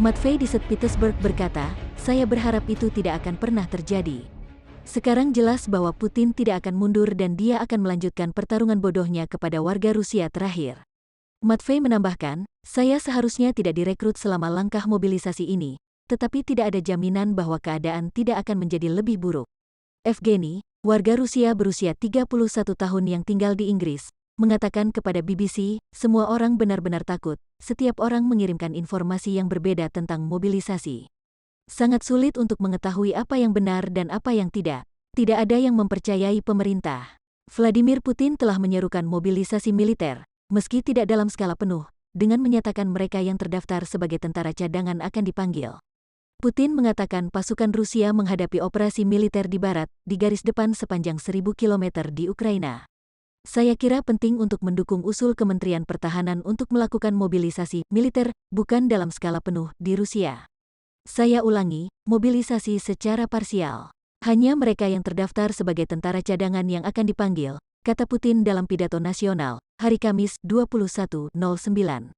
Matvei di St. Petersburg berkata, "Saya berharap itu tidak akan pernah terjadi. Sekarang jelas bahwa Putin tidak akan mundur dan dia akan melanjutkan pertarungan bodohnya kepada warga Rusia terakhir." Matvei menambahkan, "Saya seharusnya tidak direkrut selama langkah mobilisasi ini, tetapi tidak ada jaminan bahwa keadaan tidak akan menjadi lebih buruk." Evgeny, warga Rusia berusia 31 tahun yang tinggal di Inggris, mengatakan kepada BBC, "Semua orang benar-benar takut, setiap orang mengirimkan informasi yang berbeda tentang mobilisasi. Sangat sulit untuk mengetahui apa yang benar dan apa yang tidak. Tidak ada yang mempercayai pemerintah." Vladimir Putin telah menyerukan mobilisasi militer, meski tidak dalam skala penuh, dengan menyatakan mereka yang terdaftar sebagai tentara cadangan akan dipanggil. Putin mengatakan pasukan Rusia menghadapi operasi militer di barat, di garis depan sepanjang 1.000 km di Ukraina. "Saya kira penting untuk mendukung usul Kementerian Pertahanan untuk melakukan mobilisasi militer, bukan dalam skala penuh, di Rusia. Saya ulangi, mobilisasi secara parsial. Hanya mereka yang terdaftar sebagai tentara cadangan yang akan dipanggil," kata Putin dalam pidato nasional, hari Kamis 21/09.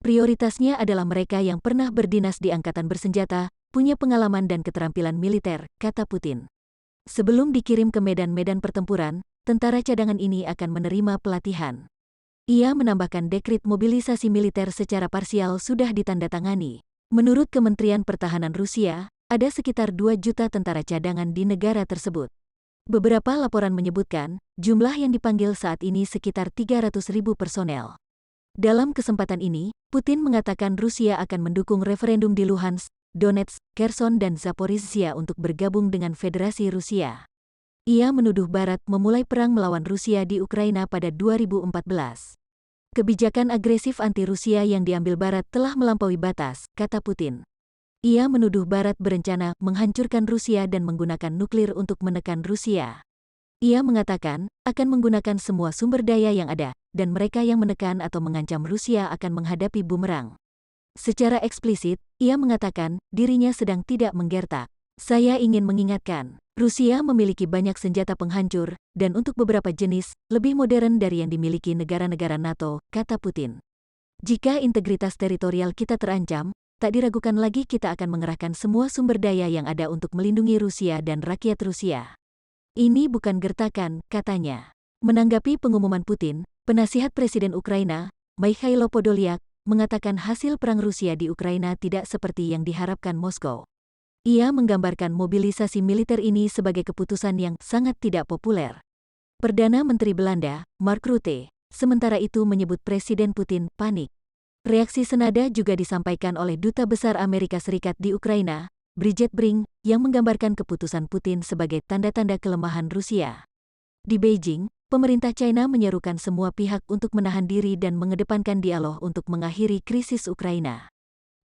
"Prioritasnya adalah mereka yang pernah berdinas di angkatan bersenjata, punya pengalaman dan keterampilan militer," kata Putin. Sebelum dikirim ke medan-medan pertempuran, tentara cadangan ini akan menerima pelatihan. Ia menambahkan dekret mobilisasi militer secara parsial sudah ditandatangani. Menurut Kementerian Pertahanan Rusia, ada sekitar 2 juta tentara cadangan di negara tersebut. Beberapa laporan menyebutkan, jumlah yang dipanggil saat ini sekitar 300.000 personel. Dalam kesempatan ini, Putin mengatakan Rusia akan mendukung referendum di Luhansk, Donetsk, Kherson dan Zaporizhia untuk bergabung dengan Federasi Rusia. Ia menuduh Barat memulai perang melawan Rusia di Ukraina pada 2014. "Kebijakan agresif anti-Rusia yang diambil Barat telah melampaui batas," kata Putin. Ia menuduh Barat berencana menghancurkan Rusia dan menggunakan nuklir untuk menekan Rusia. Ia mengatakan, akan menggunakan semua sumber daya yang ada, dan mereka yang menekan atau mengancam Rusia akan menghadapi bumerang. Secara eksplisit, ia mengatakan, dirinya sedang tidak menggertak. "Saya ingin mengingatkan, Rusia memiliki banyak senjata penghancur, dan untuk beberapa jenis, lebih modern dari yang dimiliki negara-negara NATO," kata Putin. "Jika integritas teritorial kita terancam, tak diragukan lagi kita akan mengerahkan semua sumber daya yang ada untuk melindungi Rusia dan rakyat Rusia. Ini bukan gertakan," katanya. Menanggapi pengumuman Putin, penasihat Presiden Ukraina, Mikhailo Podolyak, mengatakan hasil perang Rusia di Ukraina tidak seperti yang diharapkan Moskow. Ia menggambarkan mobilisasi militer ini sebagai keputusan yang sangat tidak populer. Perdana Menteri Belanda, Mark Rutte, sementara itu menyebut Presiden Putin panik. Reaksi senada juga disampaikan oleh Duta Besar Amerika Serikat di Ukraina, Bridget Brink, yang menggambarkan keputusan Putin sebagai tanda-tanda kelemahan Rusia. Di Beijing, pemerintah China menyerukan semua pihak untuk menahan diri dan mengedepankan dialog untuk mengakhiri krisis Ukraina.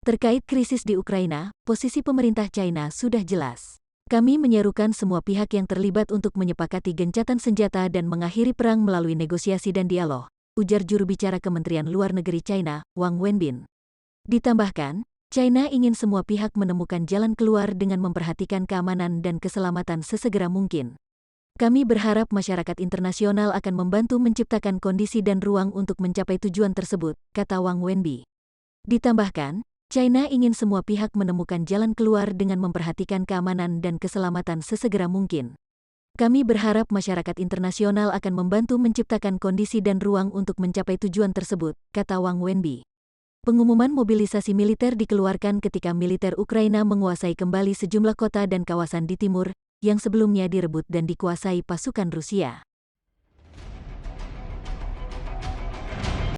Terkait krisis di Ukraina, posisi pemerintah China sudah jelas. "Kami menyerukan semua pihak yang terlibat untuk menyepakati gencatan senjata dan mengakhiri perang melalui negosiasi dan dialog," ujar juru bicara Kementerian Luar Negeri China, Wang Wenbin. Ditambahkan, China ingin semua pihak menemukan jalan keluar dengan memperhatikan keamanan dan keselamatan sesegera mungkin. "Kami berharap masyarakat internasional akan membantu menciptakan kondisi dan ruang untuk mencapai tujuan tersebut," kata Wang Wenbi. Ditambahkan, China ingin semua pihak menemukan jalan keluar dengan memperhatikan keamanan dan keselamatan sesegera mungkin. "Kami berharap masyarakat internasional akan membantu menciptakan kondisi dan ruang untuk mencapai tujuan tersebut," kata Wang Wenbi. Pengumuman mobilisasi militer dikeluarkan ketika militer Ukraina menguasai kembali sejumlah kota dan kawasan di timur, yang sebelumnya direbut dan dikuasai pasukan Rusia.